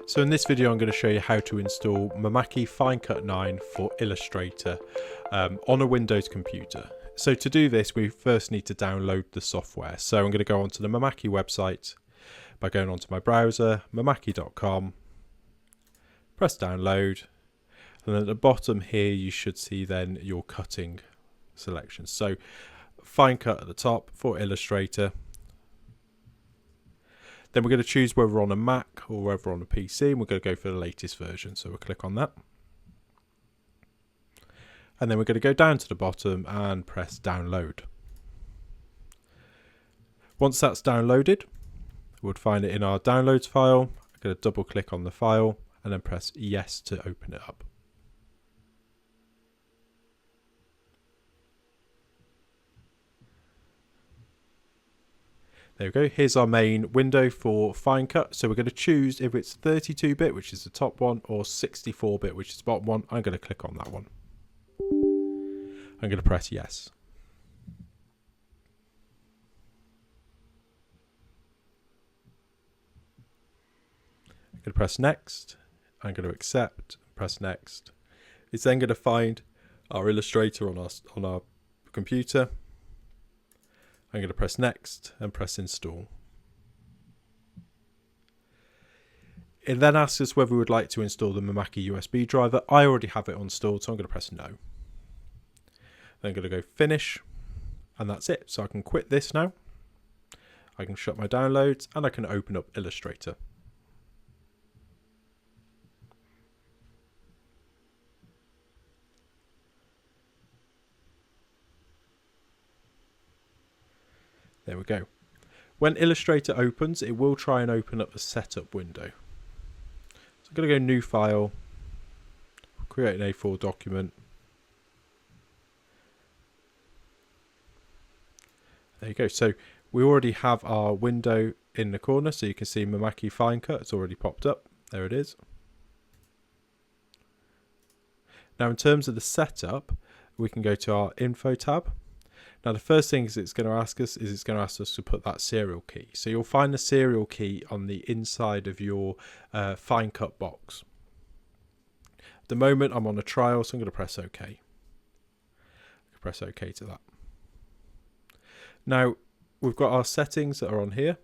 So in this video I'm going to show you how to install Mimaki FineCut 9 for Illustrator on a Windows computer. So to do this we first need to download the software. So I'm going to go onto the Mimaki website by going onto my browser, mimaki.com, press download, and at the bottom here you should see then your cutting selections. So FineCut at the top for Illustrator. Then we're going to choose whether we're on a Mac or whether we're on a PC, and we're going to go for the latest version. So we'll click on that. And then we're going to go down to the bottom and press download. Once that's downloaded, we'll find it in our downloads file. I'm going to double click on the file and then press yes to open it up. There we go, here's our main window for FineCut. So we're going to choose if it's 32-bit, which is the top one, or 64-bit, which is the bottom one. I'm going to click on that one. I'm going to press yes. I'm going to press next. I'm going to accept, press next. It's then going to find our Illustrator on our computer. I'm going to press next and press install. It then asks us whether we would like to install the Mimaki USB driver. I already have it installed, so I'm going to press no. Then I'm going to go finish, and that's it. So I can quit this now. I can shut my downloads and I can open up Illustrator. There we go. When Illustrator opens, it will try and open up the setup window. So I'm going to go new file, create an A4 document. There you go. So we already have our window in the corner, so you can see Mimaki FineCut. It's already popped up. There it is. Now in terms of the setup, we can go to our info tab. Now the first thing it's going to ask us to put that serial key. So you'll find the serial key on the inside of your FineCut box. At the moment I'm on a trial, so I'm going to press OK. Press OK to that. Now we've got our settings that are on here.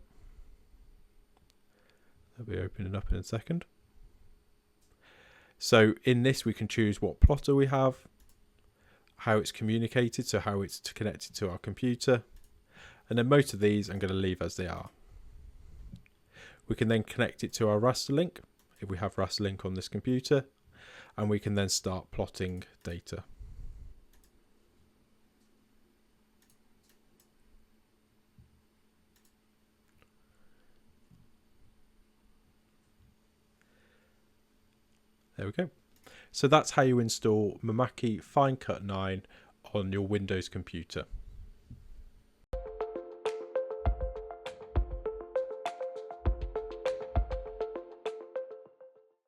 They'll be opening up in a second. So in this we can choose what plotter we have, how it's communicated, so how it's connected to our computer, and then most of these I'm going to leave as they are. We can then connect it to our raster link if we have raster link on this computer, and we can then start plotting data. There we go. So that's how you install Mimaki FineCut 9 on your Windows computer.